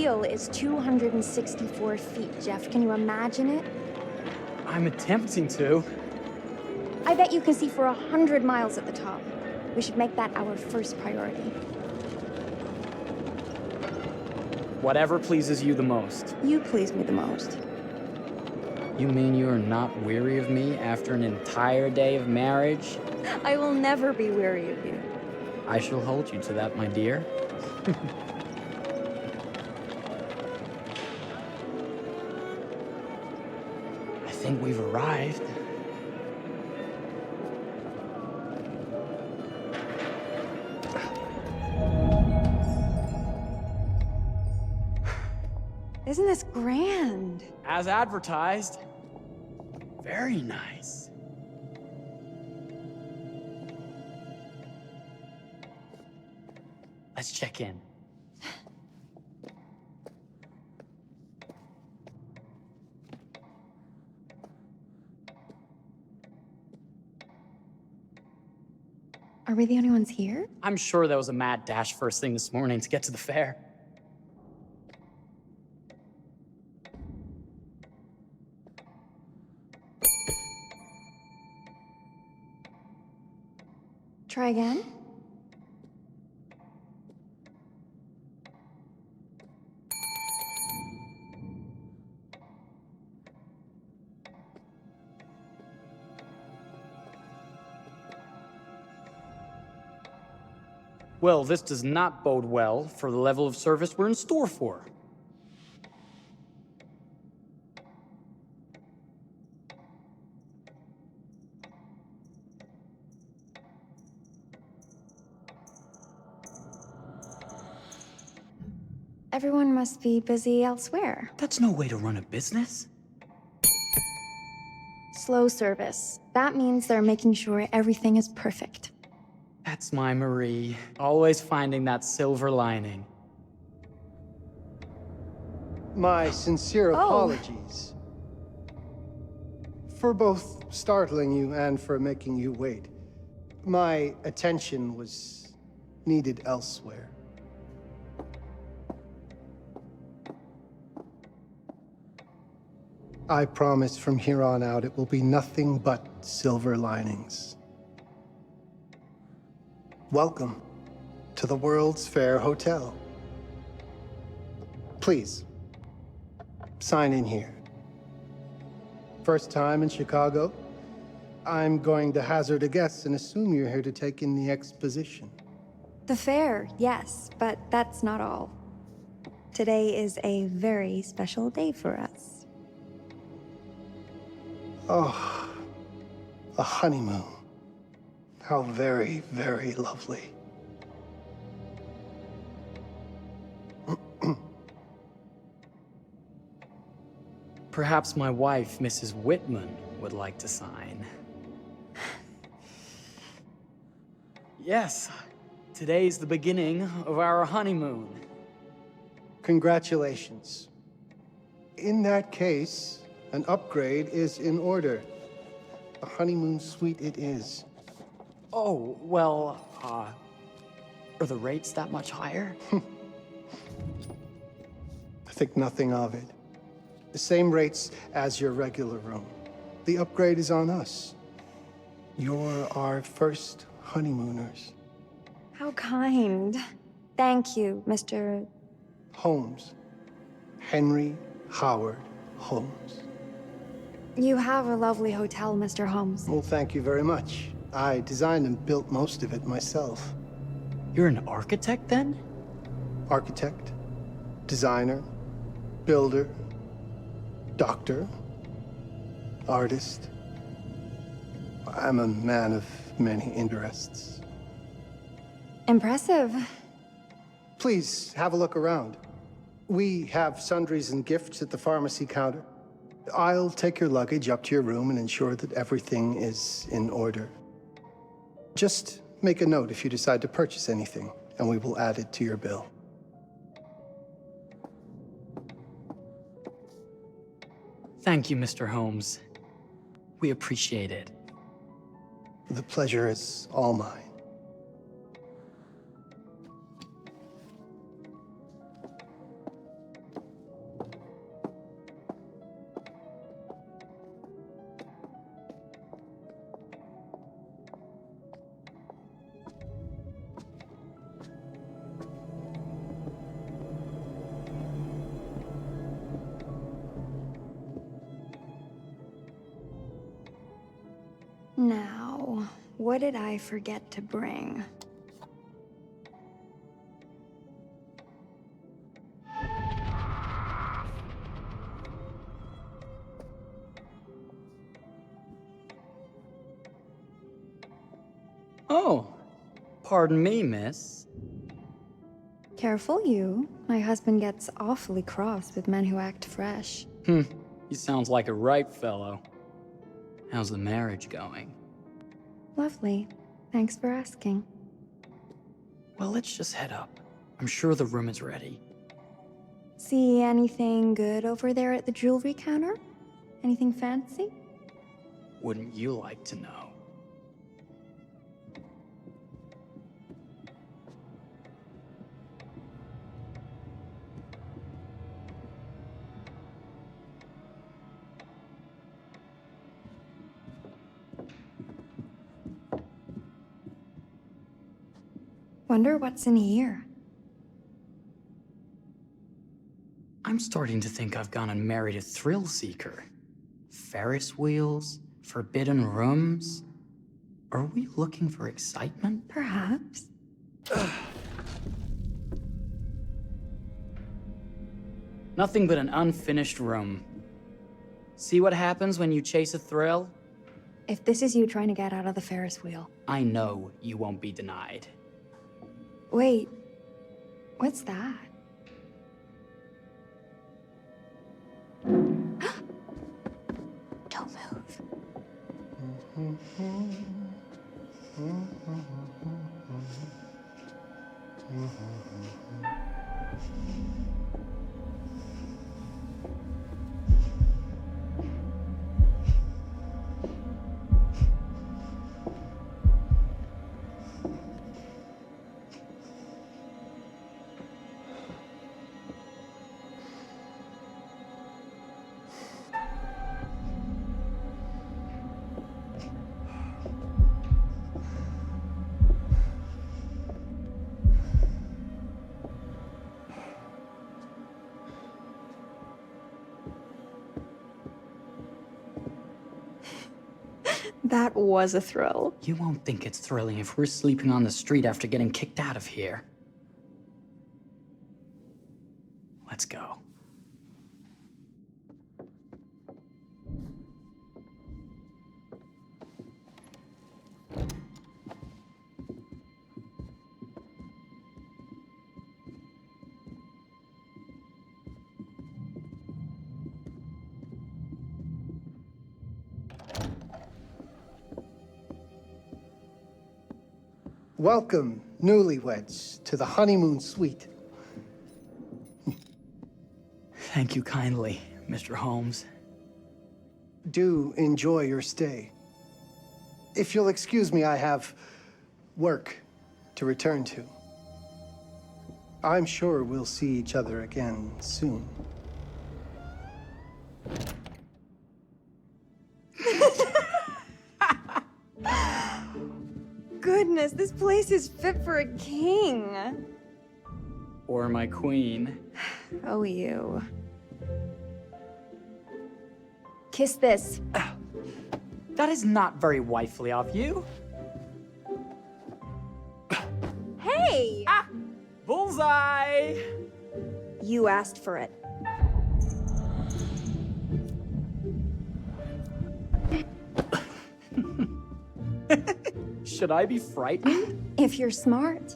wheel is 264 feet, Jeff. Can you imagine it? I'm attempting to. I bet you can see for 100 miles at the top. We should make that our first priority. Whatever pleases you the most. You please me the most. You mean you are not weary of me after an entire day of marriage? I will never be weary of you. I shall hold you to that, my dear. I think we've arrived. Isn't this grand? As advertised. Very nice. Let's check in. Are we the only ones here? I'm sure there was a mad dash first thing this morning to get to the fair. Try again? Well, this does not bode well for the level of service we're in store for. Everyone must be busy elsewhere. That's no way to run a business. Slow service. That means they're making sure everything is perfect. That's my Marie, always finding that silver lining. My sincere Oh. apologies. For both startling you and for making you wait. My attention was needed elsewhere. I promise from here on out it will be nothing but silver linings. Welcome to the World's Fair Hotel. Please, sign in here. First time in Chicago? I'm going to hazard a guess and assume you're here to take in the exposition. The fair, yes, but that's not all. Today is a very special day for us. Oh, a honeymoon. How very, very lovely. Perhaps my wife, Mrs. Whitman, would like to sign. Yes, today's the beginning of our honeymoon. Congratulations. In that case, an upgrade is in order. A honeymoon suite it is. Oh, well, are the rates that much higher? I think nothing of it. The same rates as your regular room. The upgrade is on us. You're our first honeymooners. How kind. Thank you, Mr. Holmes. Henry Howard Holmes. You have a lovely hotel, Mr. Holmes. Well, thank you very much. I designed and built most of it myself. You're an architect, then? Architect, designer, builder, doctor, artist. I'm a man of many interests. Impressive. Please have a look around. We have sundries and gifts at the pharmacy counter. I'll take your luggage up to your room and ensure that everything is in order. Just make a note if you decide to purchase anything, and we will add it to your bill. Thank you, Mr. Holmes. We appreciate it. The pleasure is all mine. Now, what did I forget to bring? Oh, pardon me, miss. Careful you. My husband gets awfully cross with men who act fresh. He sounds like a ripe fellow. How's the marriage going? Lovely. Thanks for asking. Well, let's just head up. I'm sure the room is ready. See anything good over there at the jewelry counter? Anything fancy? Wouldn't you like to know? Wonder what's in here. I'm starting to think I've gone and married a thrill seeker. Ferris wheels, forbidden rooms. Are we looking for excitement? Perhaps. Nothing but an unfinished room. See what happens when you chase a thrill? If this is you trying to get out of the Ferris wheel. I know you won't be denied. Wait, what's that? Don't move. That was a thrill. You won't think it's thrilling if we're sleeping on the street after getting kicked out of here. Let's go. Welcome, newlyweds, to the honeymoon suite. Thank you kindly, Mr. Holmes. Do enjoy your stay. If you'll excuse me, I have work to return to. I'm sure we'll see each other again soon. Goodness, this place is fit for a king. Or my queen. Oh, you. Kiss this. That is not very wifely of you. Hey! Bullseye! You asked for it. Should I be frightened? If you're smart.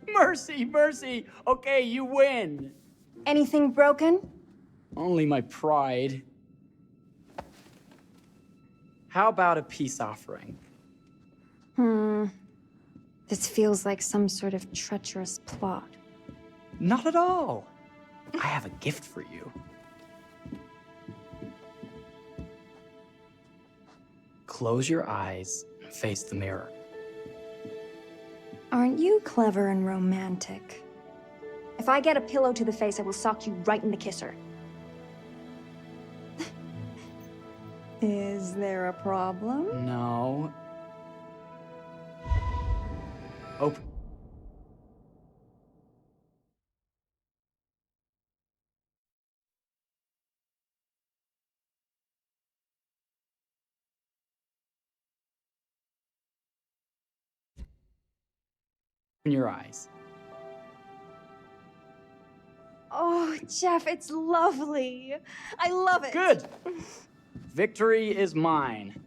Mercy, mercy! Okay, you win! Anything broken? Only my pride. How about a peace offering? This feels like some sort of treacherous plot. Not at all. I have a gift for you. Close your eyes and face the mirror. Aren't you clever and romantic? If I get a pillow to the face, I will sock you right in the kisser. Is there a problem? No. Open your eyes. Oh, Jeff, it's lovely. I love it. Good! Victory is mine.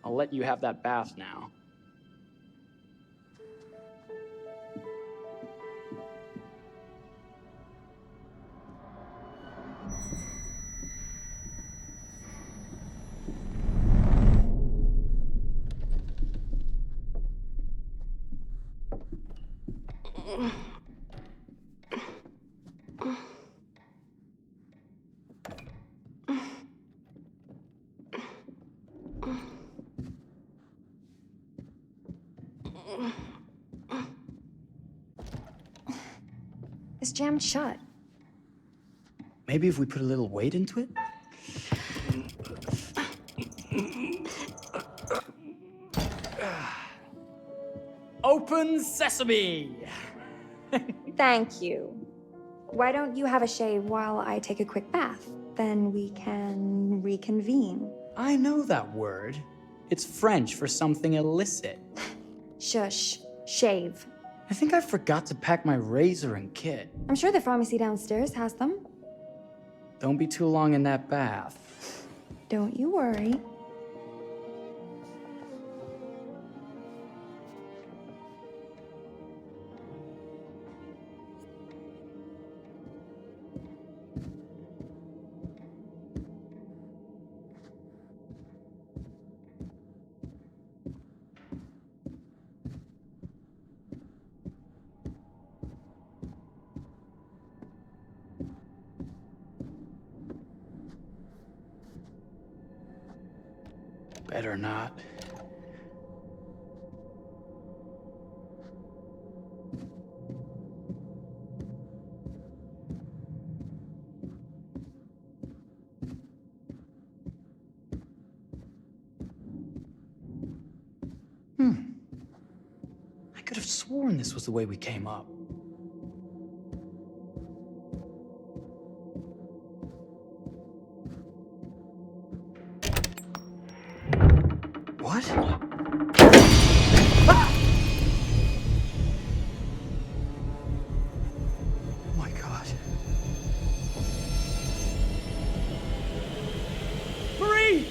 I'll let you have that bath now. It's jammed shut. Maybe if we put a little weight into it? Open sesame! Thank you. Why don't you have a shave while I take a quick bath? Then we can reconvene. I know that word. It's French for something illicit. Shush. Shave. I think I forgot to pack my razor and kit. I'm sure the pharmacy downstairs has them. Don't be too long in that bath. Don't you worry. Better not. I could have sworn this was the way we came up. What? Ah! Oh my God. Hurry!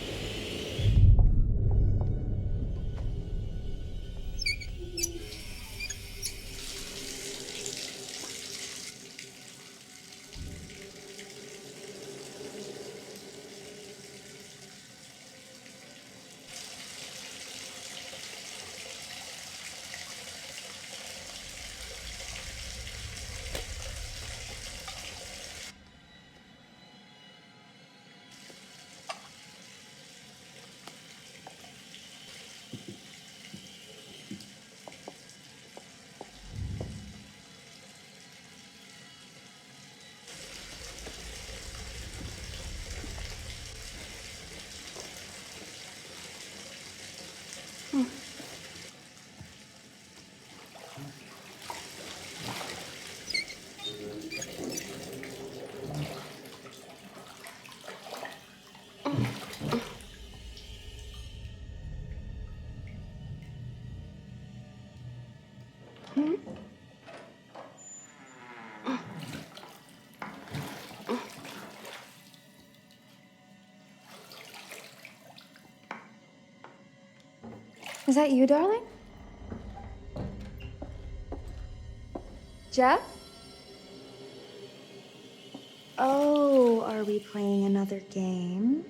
Is that you, darling? Jeff? Oh, are we playing another game?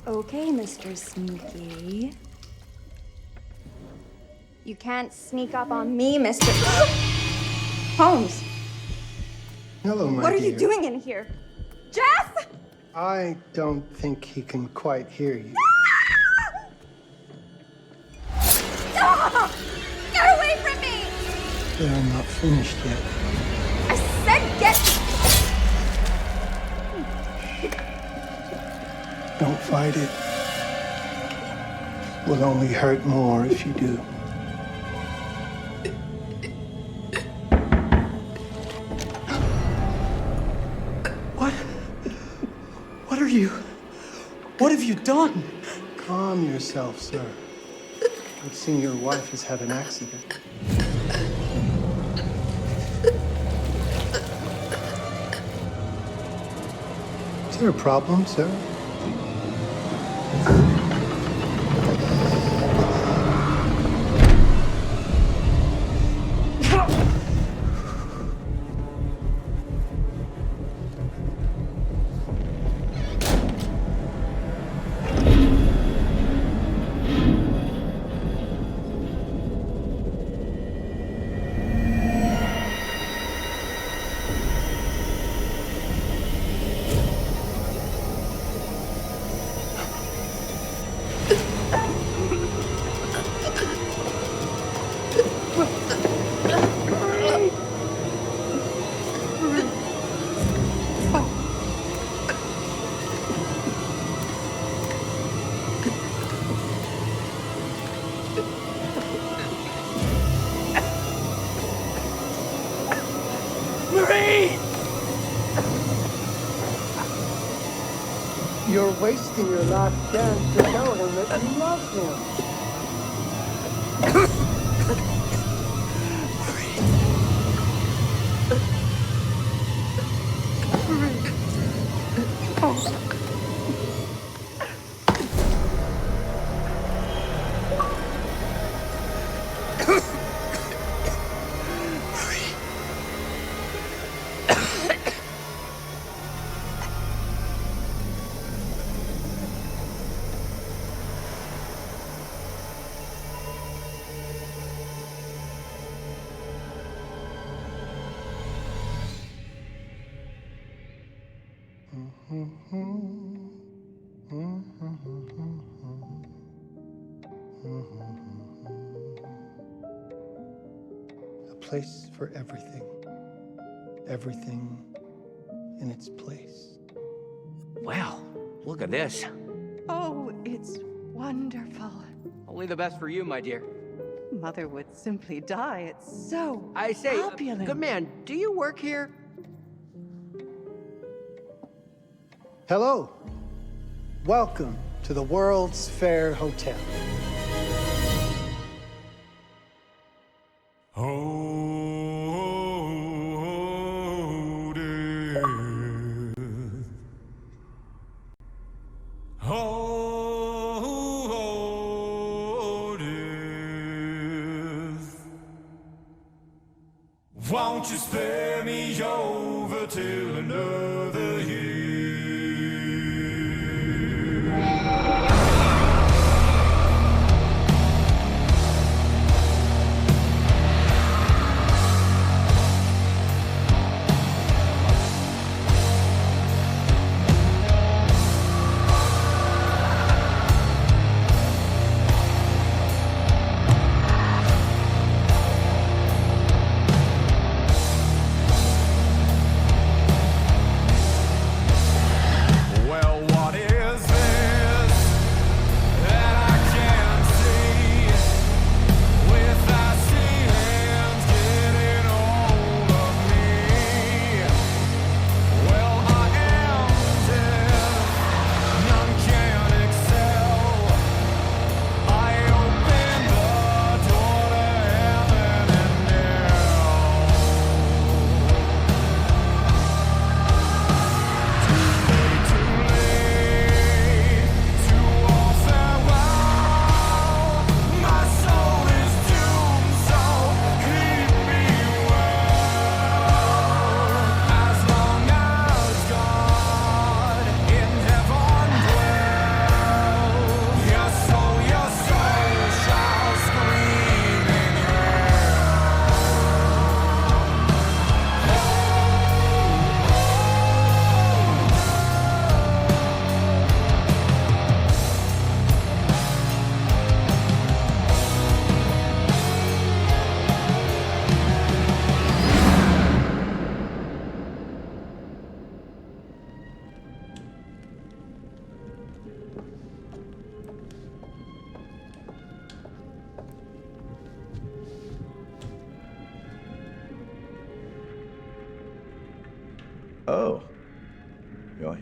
Okay, Mr. Sneaky. You can't sneak up on me, Mr. Holmes. Hello, my What are dear. you doing in here? Jeff! I don't think he can quite hear you. Stop! Get away from me! But I'm not finished yet. I said get... Don't fight it. Will only hurt more if you do. What are you? What have you done? Calm yourself, sir. I've seen your wife has had an accident. Is there a problem, sir? You're wasting your last chance to tell him that you love him. A place for everything. Everything in its place. Wow, look at this. Oh, it's wonderful. Only the best for you, my dear. Mother would simply die. It's so I say, opulent. good man, do you work here? Hello. Welcome to the World's Fair Hotel. Oh, dear. Oh, dear. Won't you spare me over till another year?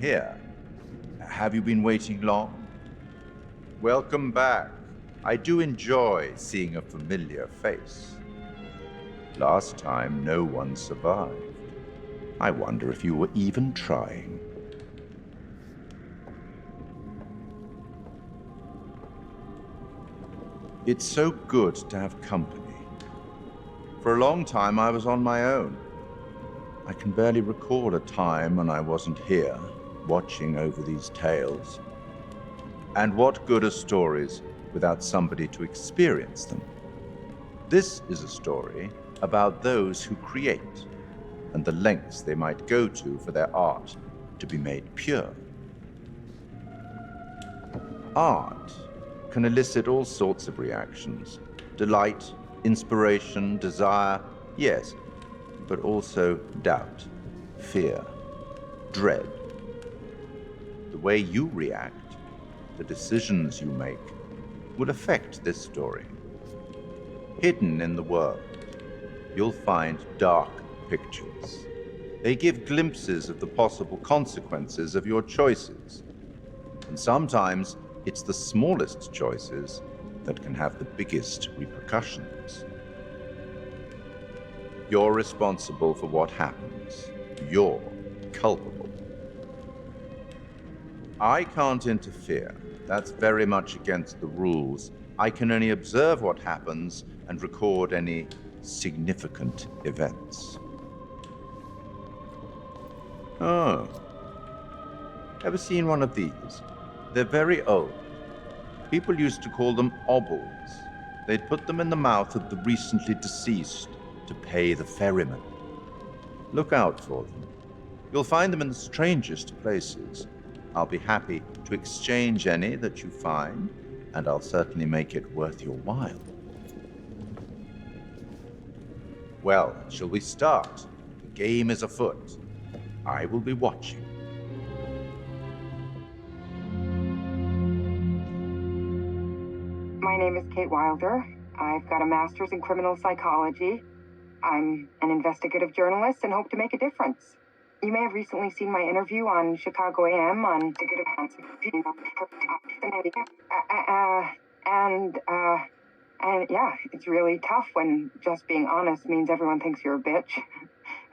here. Have you been waiting long? Welcome back. I do enjoy seeing a familiar face. Last time, no one survived. I wonder if you were even trying. It's so good to have company. For a long time, I was on my own. I can barely recall a time when I wasn't here, watching over these tales. And what good are stories without somebody to experience them? This is a story about those who create, and the lengths they might go to for their art to be made pure. Art can elicit all sorts of reactions. Delight, inspiration, desire, yes, but also doubt, fear, dread. The way you react, the decisions you make, will affect this story. Hidden in the world, you'll find dark pictures. They give glimpses of the possible consequences of your choices. And sometimes it's the smallest choices that can have the biggest repercussions. You're responsible for what happens. You're culpable. I can't interfere. That's very much against the rules. I can only observe what happens and record any significant events. Oh. Ever seen one of these? They're very old. People used to call them obbles. They'd put them in the mouth of the recently deceased to pay the ferryman. Look out for them. You'll find them in the strangest places. I'll be happy to exchange any that you find, and I'll certainly make it worth your while. Well, shall we start? The game is afoot. I will be watching. My name is Kate Wilder. I've got a master's in criminal psychology. I'm an investigative journalist and hope to make a difference. You may have recently seen my interview on Chicago AM on and yeah, it's really tough when just being honest means everyone thinks you're a bitch.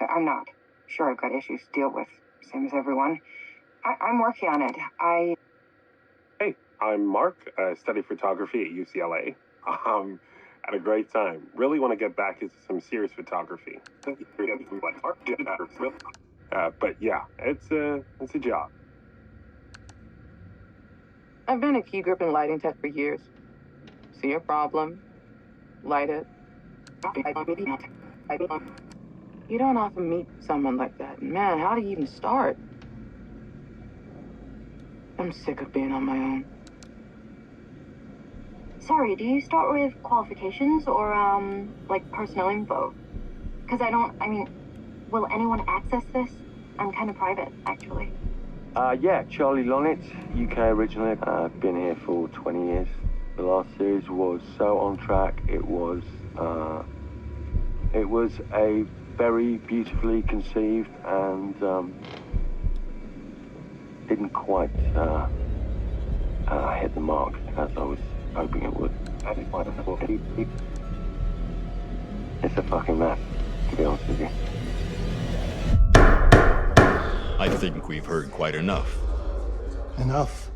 I'm not. Sure, I've got issues to deal with, same as everyone. I'm working on it. Hey, I'm Mark. I study photography at UCLA. Had a great time. Really want to get back into some serious photography. But yeah, it's a job. I've been a key grip and lighting tech for years. See a problem, light it. You don't often meet someone like that. Man, how do you even start? I'm sick of being on my own. Sorry, do you start with qualifications or, like personnel info? Because will anyone access this? I'm kind of private, actually. Yeah, Charlie Lonitz, UK originally. I've been here for 20 years. The last series was so on track. It was a very beautifully conceived and didn't quite hit the mark as I was hoping it would. It's a fucking mess, to be honest with you. I think we've heard quite enough. Enough?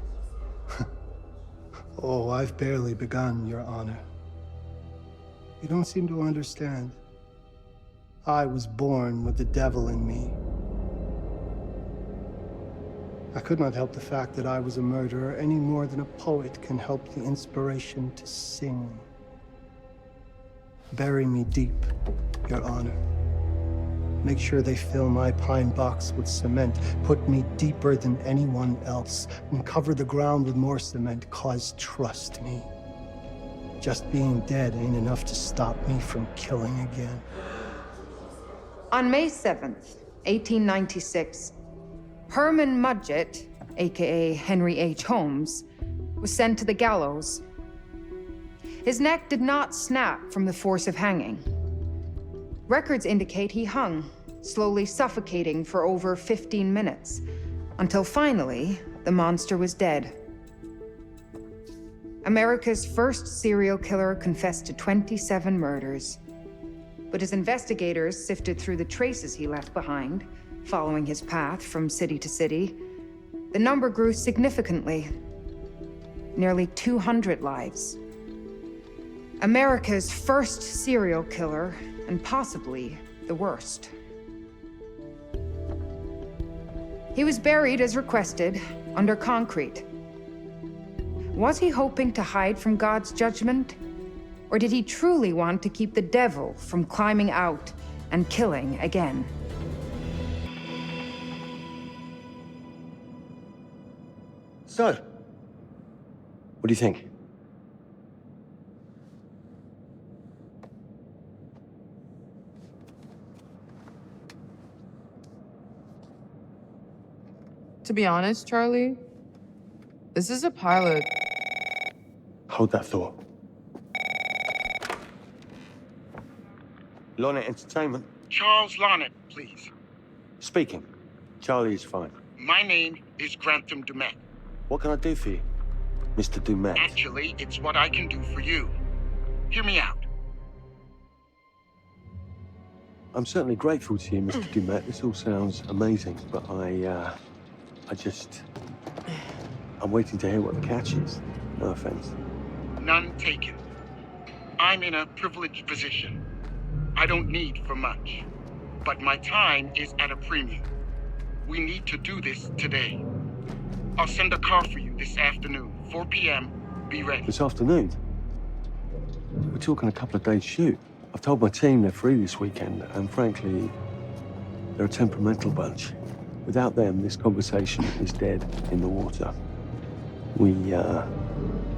Oh, I've barely begun, Your Honor. You don't seem to understand. I was born with the devil in me. I could not help the fact that I was a murderer any more than a poet can help the inspiration to sing. Bury me deep, Your Honor. Make sure they fill my pine box with cement. Put me deeper than anyone else. And cover the ground with more cement, 'cause trust me, just being dead ain't enough to stop me from killing again. On May 7th, 1896, Herman Mudgett, aka Henry H. Holmes, was sent to the gallows. His neck did not snap from the force of hanging. Records indicate he hung, slowly suffocating for over 15 minutes, Until finally, the monster was dead. America's first serial killer confessed to 27 murders. But as investigators sifted through the traces he left behind, following his path from city to city, the number grew significantly. Nearly 200 lives. America's first serial killer, and possibly the worst. He was buried as requested, under concrete. Was he hoping to hide from God's judgment? Or did he truly want to keep the devil from climbing out and killing again? So, what do you think? To be honest, Charlie, this is a pilot. Hold that thought. Lonnet Entertainment. Charles Lonnet, please. Speaking. Charlie is fine. My name is Grantham Dumet. What can I do for you, Mr. Dumet? Actually, it's what I can do for you. Hear me out. I'm certainly grateful to you, Mr. Dumet. This all sounds amazing, but I'm waiting to hear what the catch is. No offense. None taken. I'm in a privileged position. I don't need for much, but my time is at a premium. We need to do this today. I'll send a car for you this afternoon, 4 p.m. Be ready. This afternoon? We're talking a couple of days shoot. I've told my team they're free this weekend, and frankly, they're a temperamental bunch. Without them, this conversation is dead in the water.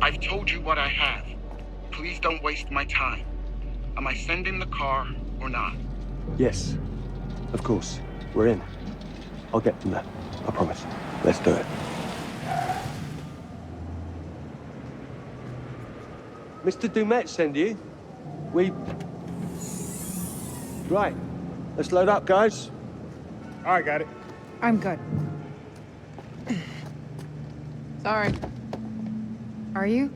I've told you what I have. Please don't waste my time. Am I sending the car or not? Yes, of course. We're in. I'll get them there. I promise. Let's do it. Mr. Dumet send you? Right. Let's load up, guys. All right, got it. I'm good. Sorry. Are you?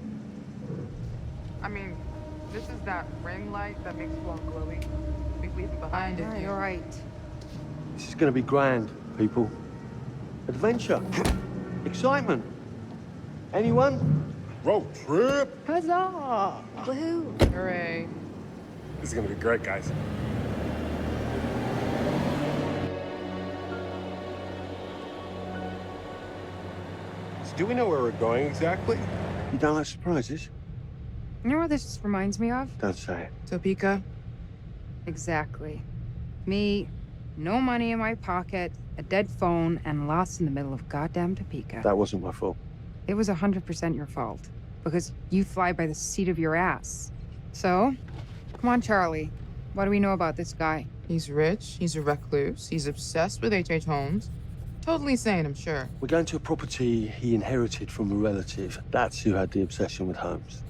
I mean, this is that ring light that makes you all glowy. We leave it behind if you. You're right. This is gonna be grand, people. Adventure. Excitement. Anyone? Road trip. Huzzah! Woohoo! Hooray. This is gonna be great, guys. So do we know where we're going exactly? You don't like surprises? You know what this reminds me of? Don't say it. Topeka? Exactly. Me, no money in my pocket, a dead phone, and lost in the middle of goddamn Topeka. That wasn't my fault. It was 100% your fault. Because you fly by the seat of your ass. So, come on, Charlie. What do we know about this guy? He's rich, he's a recluse, he's obsessed with H.H. Holmes. Totally sane, I'm sure. We're going to a property he inherited from a relative. That's who had the obsession with Holmes.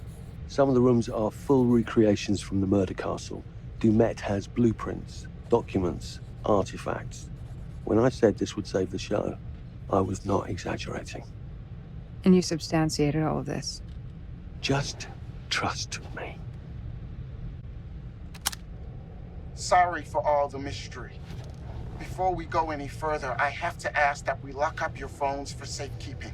Some of the rooms are full recreations from the murder castle. Dumet has blueprints, documents, artifacts. When I said this would save the show, I was not exaggerating. And you substantiated all of this? Just trust me. Sorry for all the mystery. Before we go any further, I have to ask that we lock up your phones for safekeeping.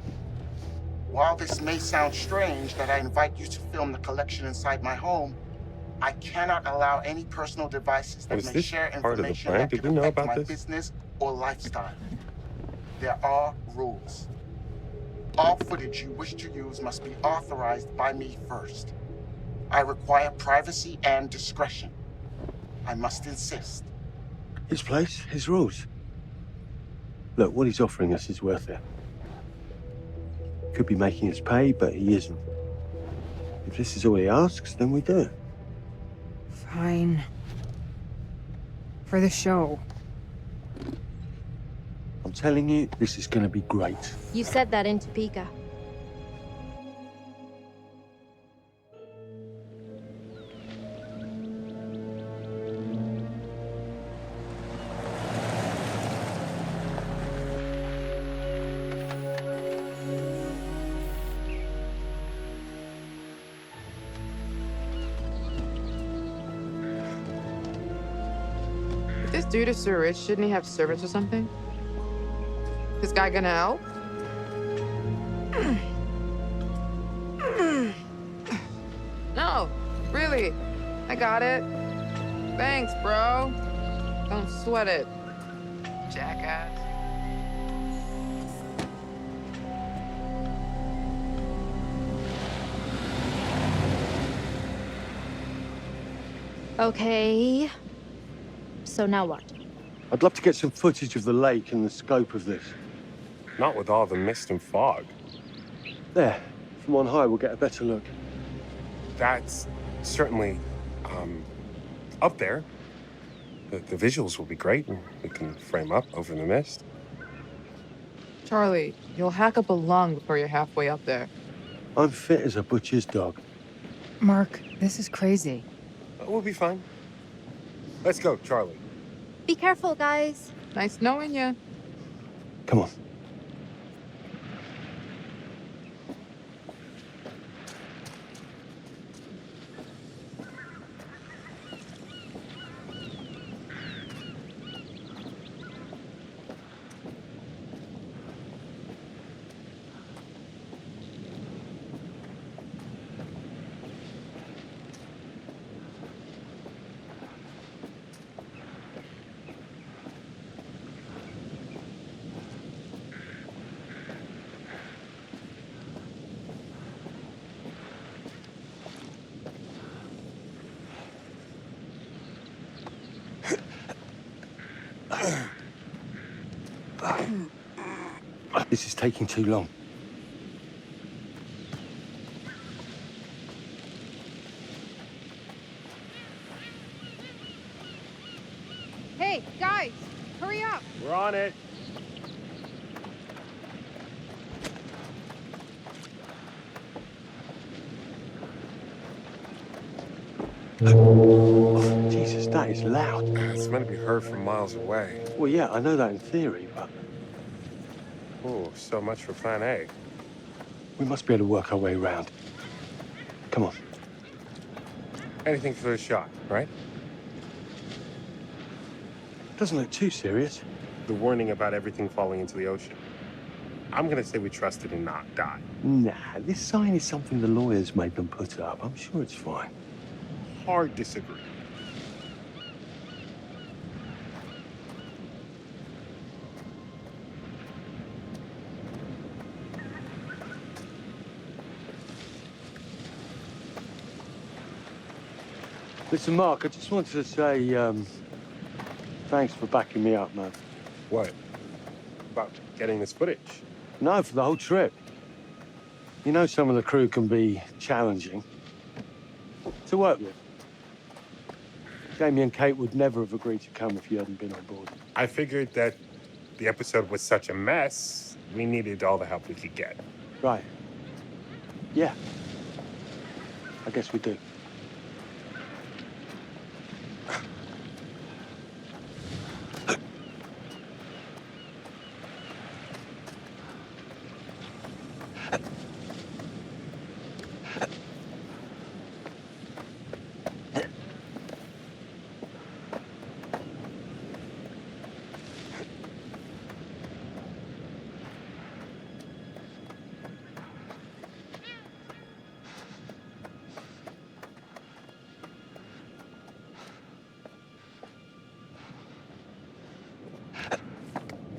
While this may sound strange that I invite you to film the collection inside my home, I cannot allow any personal devices that may share information that could affect my business or lifestyle. There are rules. All footage you wish to use must be authorized by me first. I require privacy and discretion. I must insist. His place, his rules. Look, what he's offering us is worth it. Could be making us pay, but he isn't. If this is all he asks, then we do it. Fine. For the show. I'm telling you, this is gonna be great. You said that in Topeka. This dude is so rich, shouldn't he have servants or something? This guy gonna help? No, really. I got it. Thanks, bro. Don't sweat it, jackass. Okay. So now what? I'd love to get some footage of the lake and the scope of this. Not with all the mist and fog. There, from on high, we'll get a better look. That's certainly, up there. The visuals will be great, and we can frame up over the mist. Charlie, you'll hack up a lung before you're halfway up there. I'm fit as a butcher's dog. Mark, this is crazy. We'll be fine. Let's go, Charlie. Be careful, guys. Nice knowing you. Come on. This is taking too long. Hey, guys, hurry up. We're on it. Oh, Jesus, that is loud. It's meant to be heard from miles away. Well, yeah, I know that in theory, but Oh, so much for plan A. we must be able to work our way around. Come on. Anything for the shot, right? Doesn't look too serious. The warning about everything falling into the ocean. I'm gonna say we trust it and not die. Nah, this sign is something the lawyers made them put up. I'm sure it's fine. Hard disagree. Listen, Mark, I just wanted to say, thanks for backing me up, man. What? About getting this footage? No, for the whole trip. You know some of the crew can be challenging to work with. Jamie and Kate would never have agreed to come if you hadn't been on board. I figured that the episode was such a mess, we needed all the help we could get. Right. Yeah. I guess we do.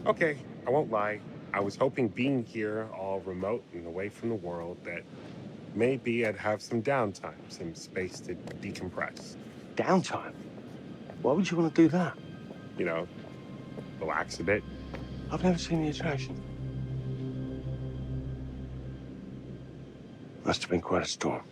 Okay, I won't lie. I was hoping being here, all remote and away from the world, that maybe I'd have some downtime, some space to decompress. Downtime? Why would you want to do that? You know, relax a bit. I've never seen the attraction. Must have been quite a storm.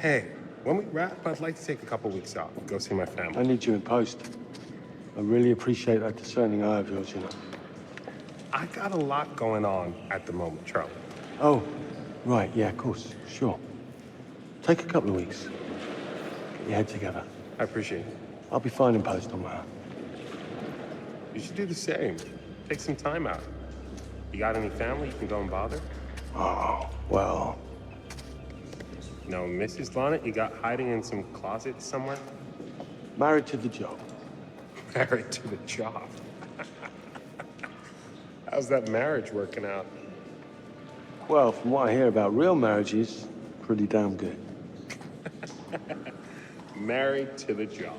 Hey, when we wrap, I'd like to take a couple weeks off, go see my I family. need you in post. I really appreciate that discerning eye of yours, you know. I got a lot going on at the moment, Charlie. Oh, right, yeah, of course, sure. Take a couple of weeks. Get your head together. I appreciate it. I'll be fine in post on my own. You should do the same. Take some time out. You got any family you can go and bother? Oh, well. No, Mrs. Lonnet, you got hiding in some closet somewhere? Married to the job. Married to the job. How's that marriage working out? Well, from what I hear about real marriages, pretty damn good. Married to the job.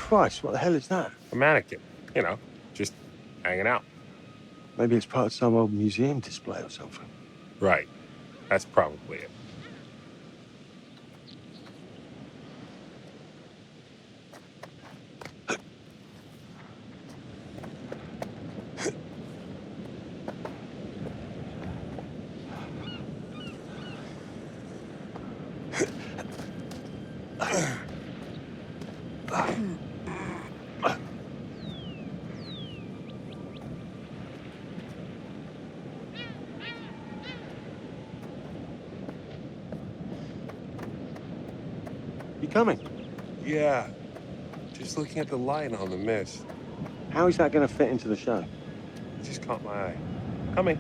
Christ, what the hell is that? A mannequin, you know, just hanging out. Maybe it's part of some old museum display or something. Right. That's probably it. You coming? Yeah. Just looking at the light on the mist. How is that going to fit into the show? It just caught my eye. Coming.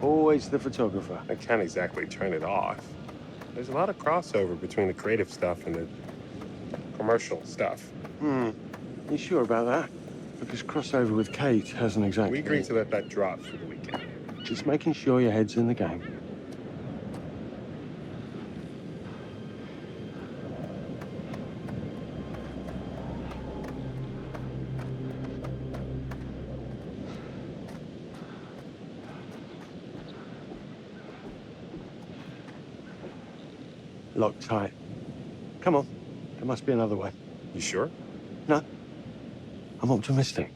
Always the photographer. I can't exactly turn it off. There's a lot of crossover between the creative stuff and the commercial stuff. You sure about that? Because crossover with Kate hasn't exactly... We agreed to let that drop for the weekend. Just making sure your head's in the game. Locked tight. Come on. There must be another way. You sure? No. I'm optimistic.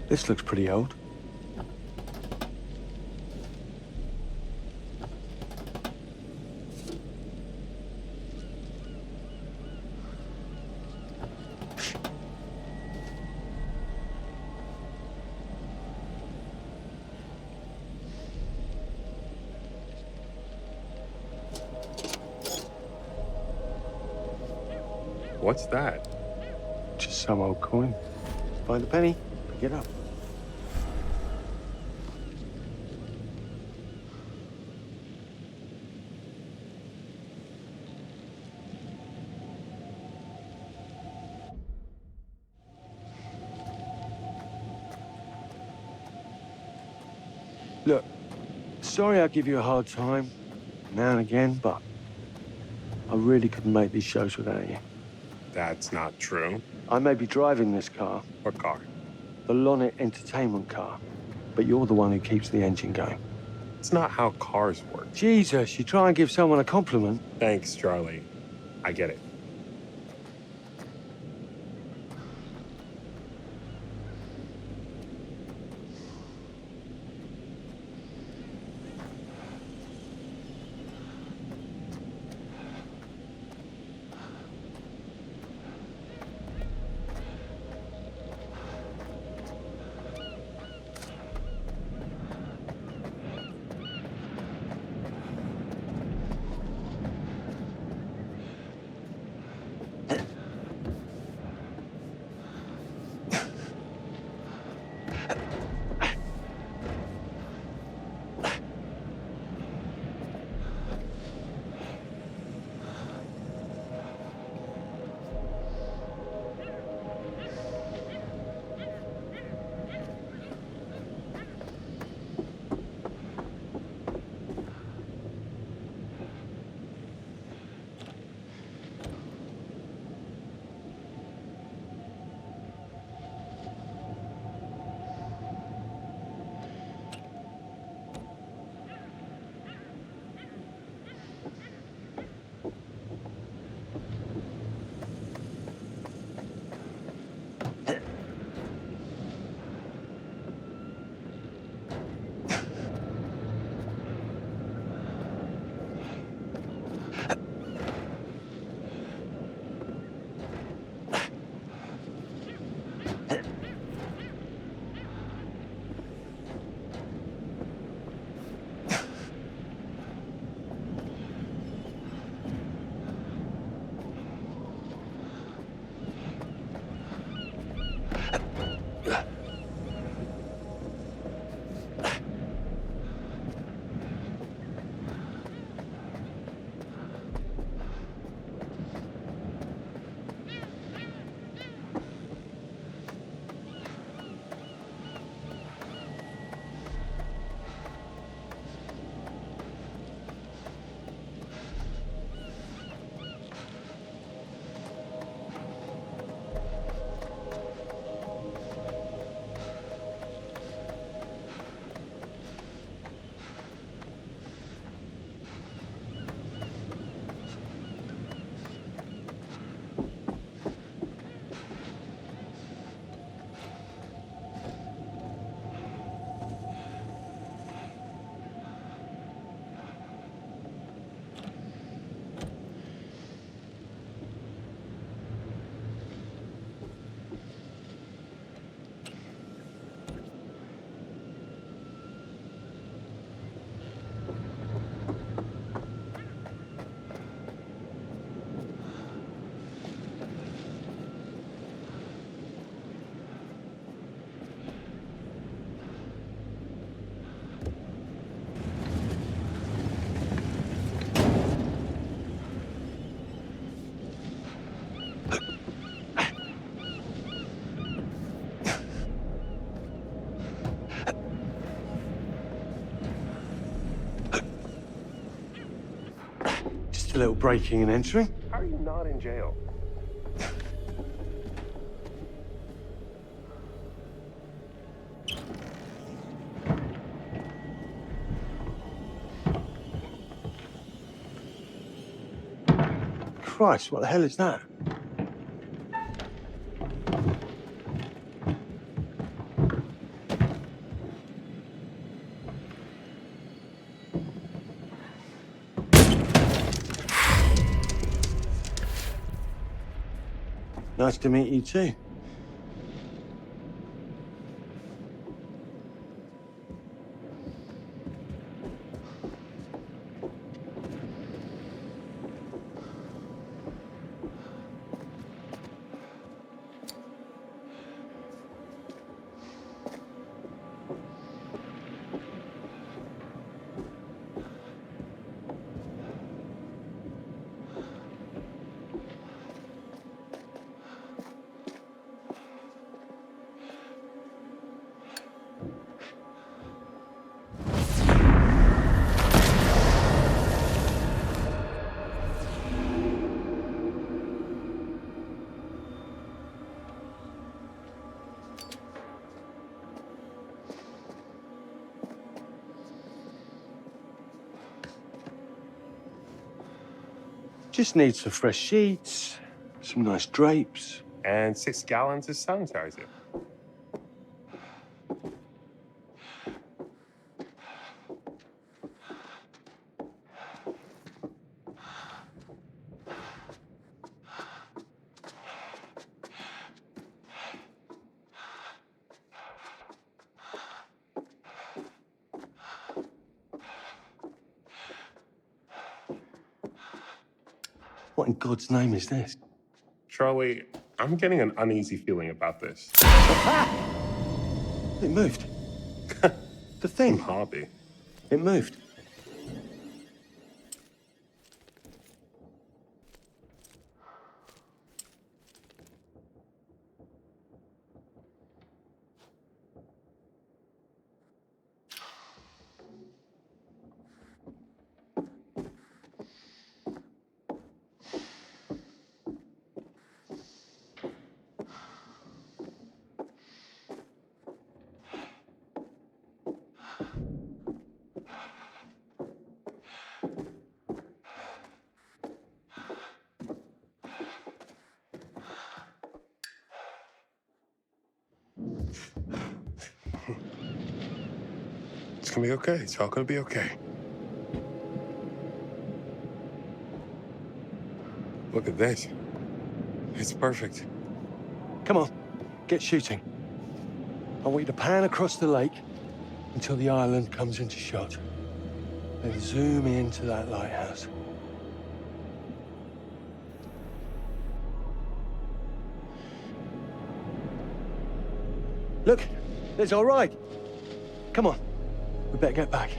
This looks pretty old. What's that? Just some old coin. Find a penny, pick it up. Look, sorry I give you a hard time now and again, but I really couldn't make these shows without you. That's not true. I may be driving this car. What car? The Lonnet Entertainment car. But you're the one who keeps the engine going. It's not how cars work. Jesus, you try and give someone a compliment. Thanks, Charlie. I get it. Just a little breaking and entering. How are you not in jail? Christ, what the hell is that? Nice to meet you too. Just need some fresh sheets, some nice drapes. And 6 gallons of sanitizer. What in God's name is this? Charlie, I'm getting an uneasy feeling about this. It moved. The thing. Hobby. It moved. It's gonna be okay. It's all gonna be okay. Look at this. It's perfect. Come on, get shooting. I want you to pan across the lake until the island comes into shot. Then zoom into that lighthouse. Look, there's our ride. Come on, we better get back.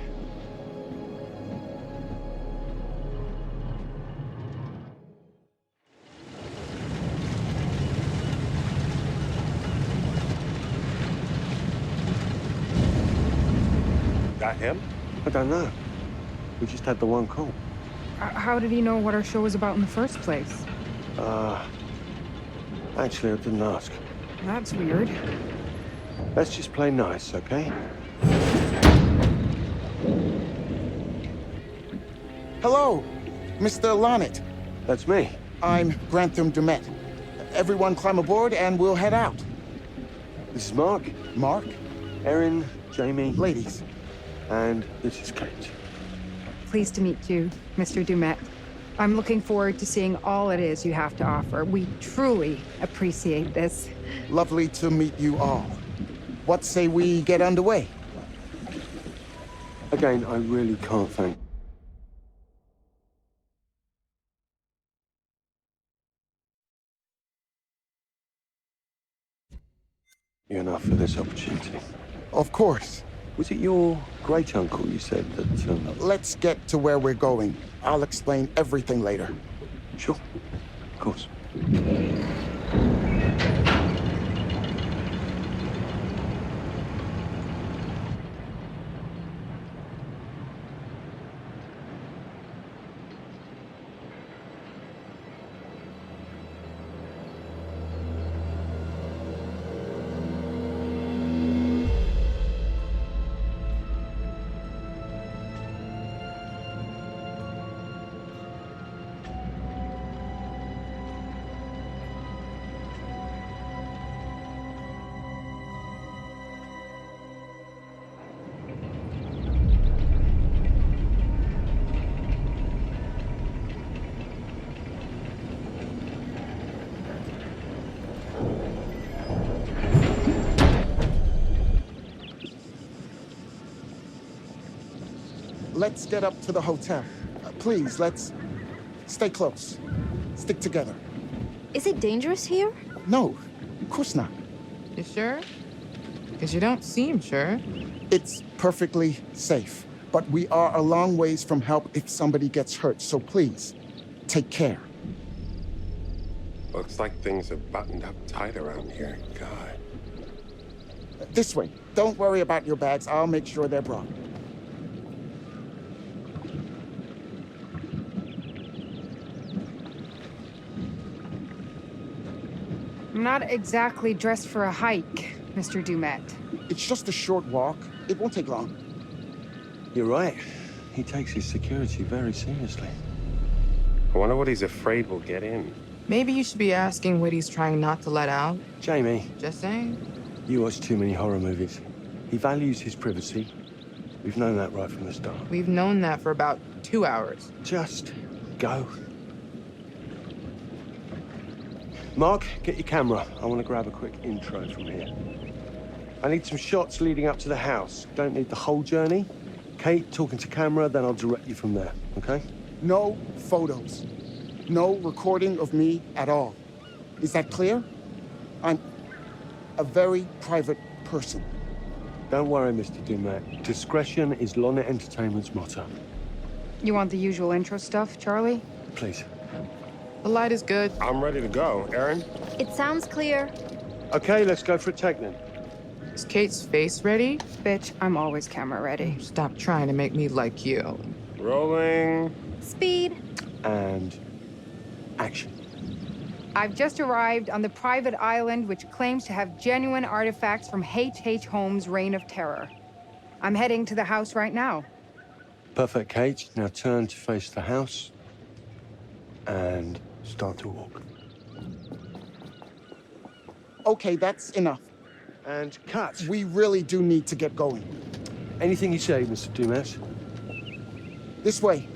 That him? I don't know. We just had the one call. How did he know what our show was about in the first place? Actually, I didn't ask. That's weird. Let's just play nice, okay? Hello, Mr. Lonnet. That's me. I'm Grantham Dumet. Everyone climb aboard and we'll head out. This is Mark. Mark? Erin, Jamie. Ladies. And this is Kate. Pleased to meet you, Mr. Dumet. I'm looking forward to seeing all it is you have to offer. We truly appreciate this. Lovely to meet you all. What say we get underway? Again, I really can't thank. You enough for this opportunity. Of course. Was it your great-uncle you said that... Let's get to where we're going. I'll explain everything later. Sure. Of course. Let's get up to the hotel. Please, let's stay close. Stick together. Is it dangerous here? No, of course not. You sure? Because you don't seem sure. It's perfectly safe, but we are a long ways from help if somebody gets hurt, so please, take care. Looks like things are buttoned up tight around here. God. This way. Don't worry about your bags. I'll make sure they're brought. I'm not exactly dressed for a hike, Mr. Dumet. It's just a short walk. It won't take long. You're right. He takes his security very seriously. I wonder what he's afraid will get in. Maybe you should be asking what he's trying not to let out. Jamie, Just saying. you watch too many horror movies. He values his privacy. We've known that right from the start. We've known that for about 2 hours. Just go. Mark, get your camera. I want to grab a quick intro from here. I need some shots leading up to the house. Don't need the whole journey. Kate, talking to camera, then I'll direct you from there, okay? No photos. No recording of me at all. Is that clear? I'm a very private person. Don't worry, Mr. Dumet. Discretion is Lorna Entertainment's motto. You want the usual intro stuff, Charlie? Please. The light is good. I'm ready to go. Aaron? It sounds clear. Okay, let's go for a take then. Is Kate's face ready? Bitch, I'm always camera ready. Stop trying to make me like you. Rolling. Speed. And action. I've just arrived on the private island which claims to have genuine artifacts from H.H. Holmes' Reign of Terror. I'm heading to the house right now. Perfect, Kate. Now turn to face the house and start to walk. Okay, that's enough. And cut. We really do need to get going. Anything you say, Mr. Dumas. This way.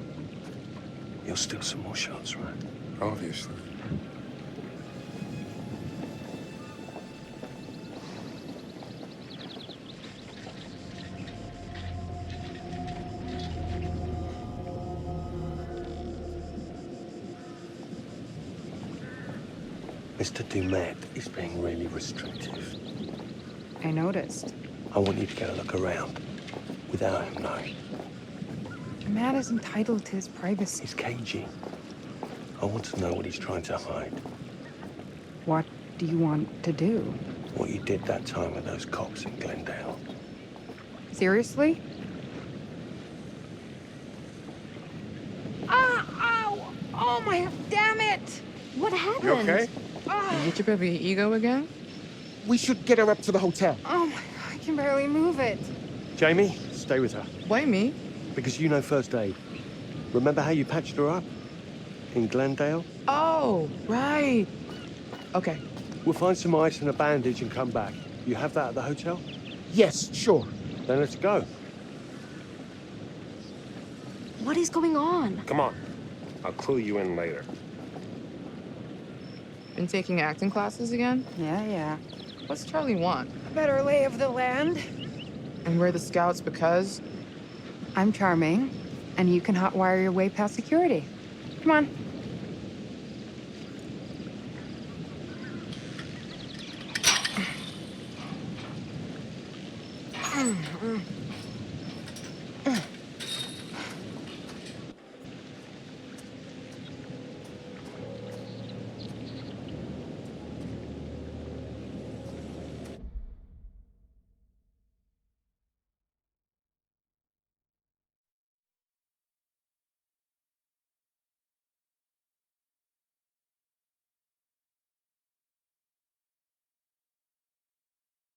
You'll steal some more shots, right? Obviously. Mr. Dumet is being really restrictive. I noticed. I want you to get a look around without him knowing. A man is entitled to his privacy. He's cagey. I want to know what he's trying to hide. What do you want to do? What you did that time with those cops in Glendale. Seriously? Ah! Ow! Oh my... Damn it! What happened? You okay? You hit your baby ego again? We should get her up to the hotel. Oh my God, I can barely move it. Jamie, stay with her. Why me? Because you know first aid. Remember how you patched her up? In Glendale? Oh, right. Okay. We'll find some ice and a bandage and come back. You have that at the hotel? Yes, sure. Then let's go. What is going on? Come on. I'll clue you in later. Been taking acting classes again? Yeah. What's Charlie want? A better lay of the land. And we're the scouts because? I'm charming, and you can hotwire your way past security. Come on.